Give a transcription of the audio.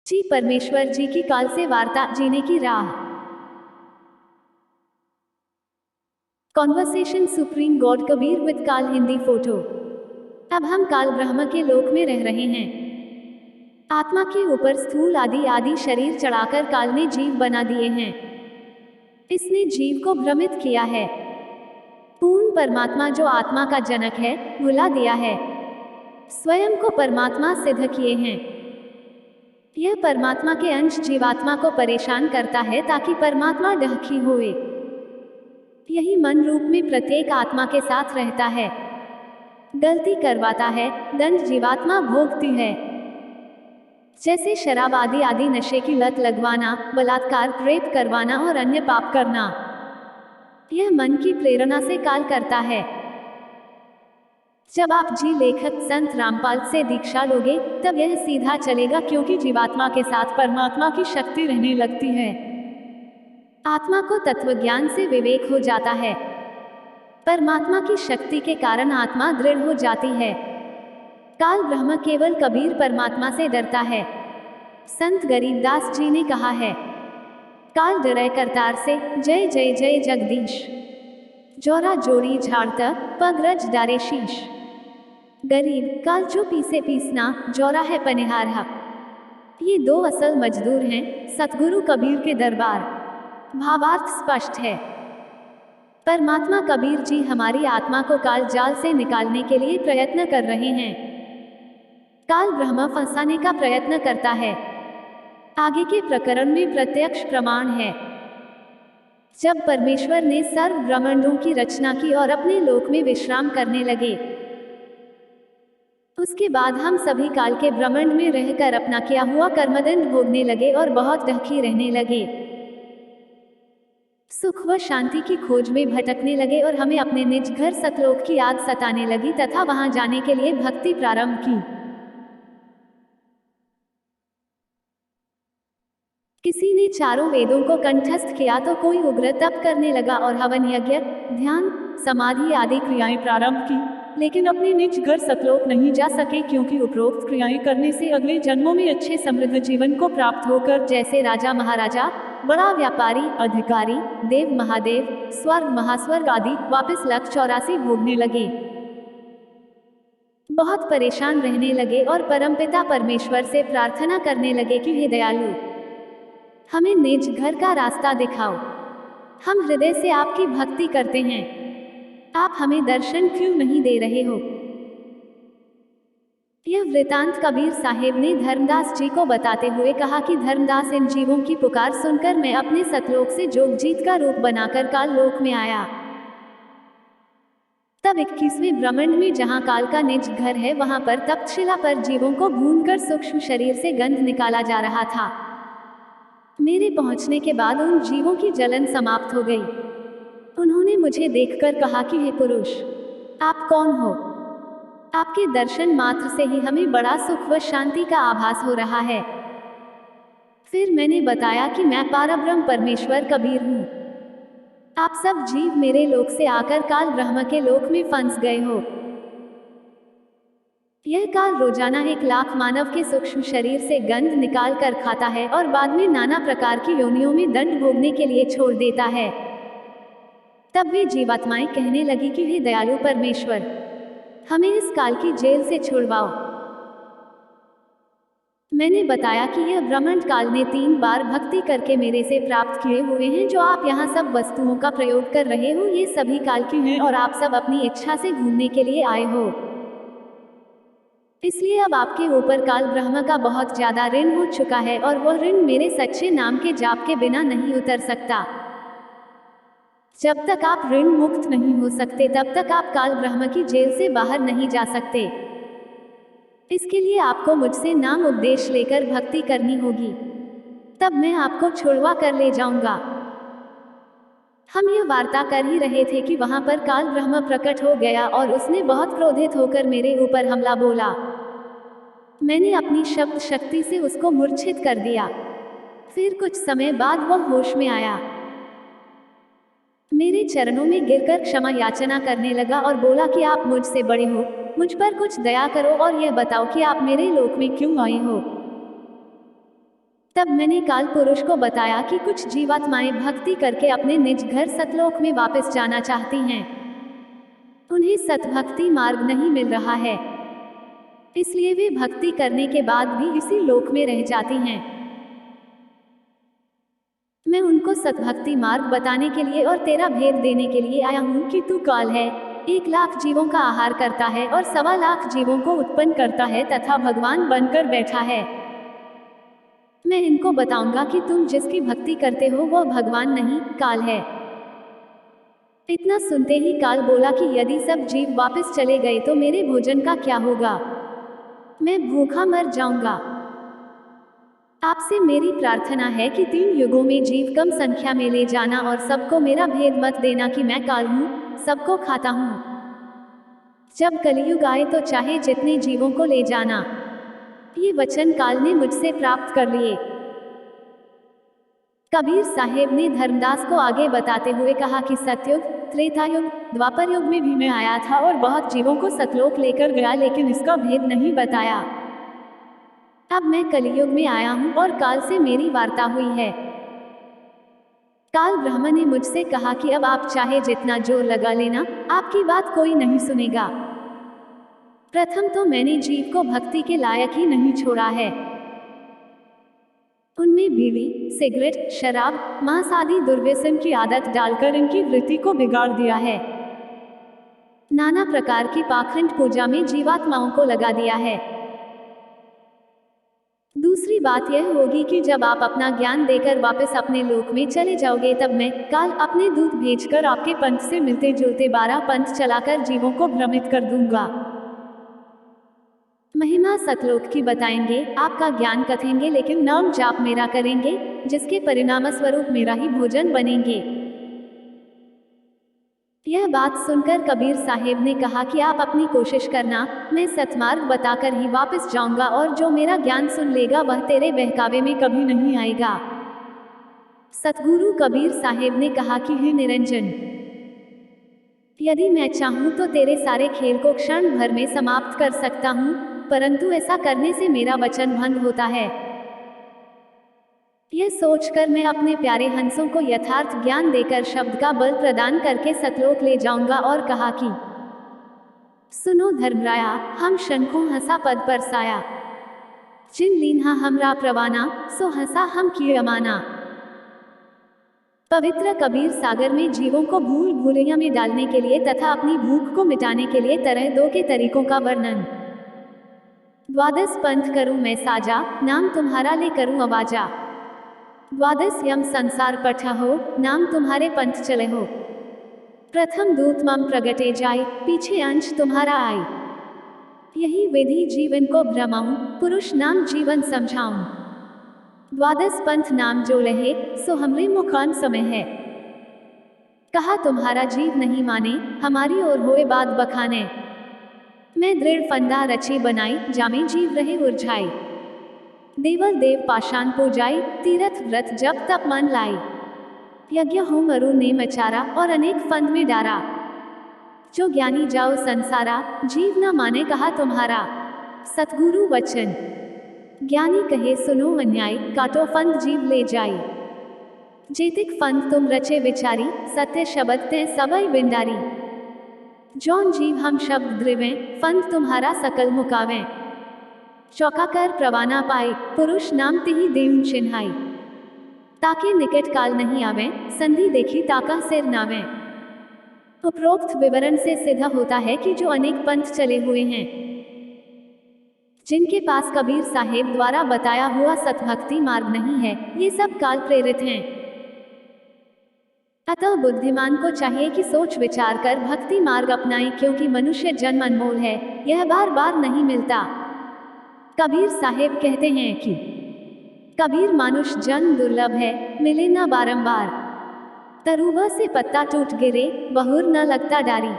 जी परमेश्वर जी की काल से वार्ता जीने की राह। Conversation supreme God Kabir with काल हिंदी फोटो। अब हम काल ब्रह्म के लोक में रह रहे हैं। आत्मा के ऊपर स्थूल आदि आदि शरीर चढ़ाकर काल ने जीव बना दिए हैं। इसने जीव को भ्रमित किया है। पूर्ण परमात्मा जो आत्मा का जनक है भुला दिया है। स्वयं को परमात्मा सिद्ध किए हैं। यह परमात्मा के अंश जीवात्मा को परेशान करता है ताकि परमात्मा डहकी होए। यही मन रूप में प्रत्येक आत्मा के साथ रहता है, गलती करवाता है, दंड जीवात्मा भोगती है। जैसे शराब आदि आदि नशे की लत लगवाना, बलात्कार, रेप करवाना और अन्य पाप करना। यह मन की प्रेरणा से काल करता है। जब आप जी लेखक संत रामपाल से दीक्षा लोगे तब यह सीधा चलेगा, क्योंकि जीवात्मा के साथ परमात्मा की शक्ति रहने लगती है। आत्मा को तत्वज्ञान से विवेक हो जाता है। परमात्मा की शक्ति के कारण आत्मा दृढ़ हो जाती है। काल ब्रह्म केवल कबीर परमात्मा से डरता है। संत गरीबदास जी ने कहा है, काल डरे करतार से, जय जय जय जगदीश। जोरा जोड़ी झाड़त, पगरज डारे शीश। गरीब काल जो पीसे पीसना, जोरा है पनिहार। ये दो असल मजदूर हैं सतगुरु कबीर के दरबार। भावार्थ स्पष्ट है। परमात्मा कबीर जी हमारी आत्मा को काल जाल से निकालने के लिए प्रयत्न कर रहे हैं। काल ब्रह्म फंसाने का प्रयत्न करता है। आगे के प्रकरण में प्रत्यक्ष प्रमाण है। जब परमेश्वर ने सर्व ब्रह्मांडों की रचना की और अपने लोक में विश्राम करने लगे, उसके बाद हम सभी काल के ब्रह्मांड में रहकर अपना किया हुआ कर्मदंड भोगने लगे और बहुत डहकी रहने लगे। सुख व शांति की खोज में भटकने लगे और हमें अपने निज घर सतलोक की याद सताने लगी तथा वहां जाने के लिए भक्ति प्रारंभ की। किसी ने चारों वेदों को कंठस्थ किया तो कोई उग्र तप करने लगा और हवन यज्ञ, ध्यान, समाधि आदि क्रियाएं प्रारंभ की, लेकिन अपने निज घर सतलोक नहीं जा सके, क्योंकि उपरोक्त क्रियाएं करने से अगले जन्मों में अच्छे समृद्ध जीवन को प्राप्त होकर जैसे राजा महाराजा, बड़ा व्यापारी, अधिकारी, देव महादेव, स्वर्ग महास्वर्ग आदि वापस लख 84 भोगने लगे। बहुत परेशान रहने लगे और परमपिता परमेश्वर से प्रार्थना करने लगे कि हे दयालु, हमें निज घर का रास्ता दिखाओ। हम हृदय से आपकी भक्ति करते हैं, आप हमें दर्शन क्यों नहीं दे रहे हो। यह वृतांत कबीर साहेब ने धर्मदास जी को बताते हुए कहा कि धर्मदास, इन जीवों की पुकार सुनकर मैं अपने सतलोक से जोगजीत का रूप बनाकर काल लोक में आया। तब 21वें ब्रह्मांड में जहां काल का निज घर है, वहां पर तप्तशिला पर जीवों को भूनकर सूक्ष्म शरीर से गंध निकाला जा रहा था। मेरे पहुंचने के बाद उन जीवों की जलन समाप्त हो गई। उन्होंने मुझे देखकर कहा कि हे पुरुष, आप कौन हो? आपके दर्शन मात्र से ही हमें बड़ा सुख व शांति का आभास हो रहा है। फिर मैंने बताया कि मैं पारब्रह्म परमेश्वर कबीर हूँ। आप सब जीव मेरे लोक से आकर काल ब्रह्म के लोक में फंस गए हो। यह काल रोजाना 1,00,000 मानव के सूक्ष्म शरीर से गंध निकाल कर खाता है और बाद में नाना प्रकार की योनियों में दंड भोगने के लिए छोड़ देता है। तब वे जीवात्माएं कहने लगी कि हे दयालु परमेश्वर, हमें इस काल की जेल से छुड़वाओ। मैंने बताया कि यह ब्रह्मांड काल ने 3 बार भक्ति करके मेरे से प्राप्त किए हुए हैं। जो आप यहाँ सब वस्तुओं का प्रयोग कर रहे हो, ये सभी काल की हैं और आप सब अपनी इच्छा से घूमने के लिए आए हो। इसलिए अब आपके ऊपर काल ब्रह्म का बहुत ज्यादा ऋण हो चुका है और वह ऋण मेरे सच्चे नाम के जाप के बिना नहीं उतर सकता। जब तक आप ऋण मुक्त नहीं हो सकते तब तक आप काल ब्रह्म की जेल से बाहर नहीं जा सकते। इसके लिए आपको मुझसे नाम उपदेश लेकर भक्ति करनी होगी, तब मैं आपको छुड़वा कर ले जाऊंगा। हम यह वार्ता कर ही रहे थे कि वहां पर काल ब्रह्म प्रकट हो गया और उसने बहुत क्रोधित होकर मेरे ऊपर हमला बोला। मैंने अपनी शब्द शक्ति से उसको मूर्छित कर दिया। फिर कुछ समय बाद वह होश में आया, मेरे चरणों में गिरकर क्षमा याचना करने लगा और बोला कि आप मुझसे बड़े हो, मुझ पर कुछ दया करो और यह बताओ कि आप मेरे लोक में क्यों आए हो। तब मैंने काल पुरुष को बताया कि कुछ जीवात्माएं भक्ति करके अपने निज घर सतलोक में वापस जाना चाहती हैं। उन्हें सतभक्ति मार्ग नहीं मिल रहा है, इसलिए वे भक्ति करने के बाद भी इसी लोक में रह जाती हैं। मैं उनको सतभक्ति मार्ग बताने के लिए और तेरा भेद देने के लिए आया हूँ कि तू काल है, 1,00,000 जीवों का आहार करता है और 1,25,000 जीवों को उत्पन्न करता है तथा भगवान बनकर बैठा है। मैं इनको बताऊंगा कि तुम जिसकी भक्ति करते हो वो भगवान नहीं, काल है। इतना सुनते ही काल बोला कि यदि सब जीव वापस चले गए तो मेरे भोजन का क्या होगा? मैं भूखा मर जाऊंगा। आपसे मेरी प्रार्थना है कि 3 युगों में जीव कम संख्या में ले जाना और सबको मेरा भेद मत देना कि मैं काल हूँ, सबको खाता हूँ। जब कलियुग आए तो चाहे जितने जीवों को ले जाना। ये वचन काल ने मुझसे प्राप्त कर लिए। कबीर साहेब ने धर्मदास को आगे बताते हुए कहा कि सतयुग, त्रेतायुग, द्वापर युग में भी मैं आया था और बहुत जीवों को सतलोक लेकर गया, लेकिन इसका भेद नहीं बताया। अब मैं कलियुग में आया हूँ और काल से मेरी वार्ता हुई है। काल ब्रह्म ने मुझसे कहा कि अब आप चाहे जितना जोर लगा लेना, आपकी बात कोई नहीं सुनेगा। प्रथम तो मैंने जीव को भक्ति के लायक ही नहीं छोड़ा है। उनमें बीड़ी, सिगरेट, शराब, मांस आदि दुर्व्यसन की आदत डालकर इनकी वृत्ति को बिगाड़ दिया है। नाना प्रकार की पाखंड पूजा में जीवात्माओं को लगा दिया है। दूसरी बात यह होगी कि जब आप अपना ज्ञान देकर वापस अपने लोक में चले जाओगे तब मैं काल अपने दूत भेजकर आपके पंथ से मिलते जुलते 12 पंथ चलाकर जीवों को भ्रमित कर दूंगा। महिमा सतलोक की बताएंगे, आपका ज्ञान कथेंगे, लेकिन नाम जाप मेरा करेंगे, जिसके परिणाम स्वरूप मेरा ही भोजन बनेंगे। यह बात सुनकर कबीर साहेब ने कहा कि आप अपनी कोशिश करना, मैं सतमार्ग बताकर ही वापस जाऊंगा और जो मेरा ज्ञान सुन लेगा वह तेरे बहकावे में कभी नहीं आएगा। सतगुरु कबीर साहेब ने कहा कि हे निरंजन, यदि मैं चाहूं तो तेरे सारे खेल को क्षण भर में समाप्त कर सकता हूं, परंतु ऐसा करने से मेरा वचन भंग होता है। यह सोचकर मैं अपने प्यारे हंसों को यथार्थ ज्ञान देकर शब्द का बल प्रदान करके सतलोक ले जाऊंगा और कहा कि सुनो धर्मराया, हम शंखों हंसा पद पर साया, जिन लीन्हा हमरा प्रवाना, सो हंसा हम किए अमाना। पवित्र कबीर सागर में जीवों को भूल भुलैया में डालने के लिए तथा अपनी भूख को मिटाने के लिए तरह दो के तरीकों का वर्णन। 12 पंथ करूं मैं साजा, नाम तुम्हारा ले करूं आवाजा। 12 यम संसार पठा हो, नाम तुम्हारे पंथ चले हो। प्रथम दूत मम प्रगटे जाय, पीछे अंश तुम्हारा आय। यही विधि जीवन को भ्रमाऊं, पुरुष नाम जीवन समझाऊं। 12 पंथ नाम जो लहे, सो हमरे मुखान समय है। कहा तुम्हारा जीव नहीं माने, हमारी ओर होए बात बखाने। मैं दृढ़ फंदा रची बनाई, जामे जीव रहे उलझाई। देवल देव पाषाण पूजाई, तीरथ व्रत जप तप मन लाई। यज्ञ होम अरु ने मचारा, और अनेक फंद में डारा। जो ज्ञानी जाओ संसारा, जीव न माने कहा तुम्हारा। सतगुरु वचन। ज्ञानी कहे सुनो अन्याय, काटो फंद जीव ले जाई। जेतिक फंद तुम रचे विचारी, सत्य शब्द ते सबई बिंदारी। जौन जीव हम शब्द द्रिवें, फंद तुम्हारा सकल मुकावें। चौका कर प्रवाना पाए, पुरुष नाम तिहि देऊं चिन्हाई। ताके निकट काल नहीं आवे, संधि देखी ताका सिर नावे। उपरोक्त विवरण से सिद्ध होता है कि जो अनेक पंथ चले हुए हैं, जिनके पास कबीर साहेब द्वारा बताया हुआ सतभक्ति मार्ग नहीं है, ये सब काल प्रेरित हैं। अतः बुद्धिमान को चाहिए कि सोच विचार कर भक्ति मार्ग अपनाएं, क्योंकि मनुष्य जन्म अनमोल है, यह बार बार नहीं मिलता। कबीर साहेब कहते हैं कि कबीर मानुष जन्म दुर्लभ है, मिले न बारंबार। तरुवा से पत्ता टूट गिरे, बहुर न लगता डारी।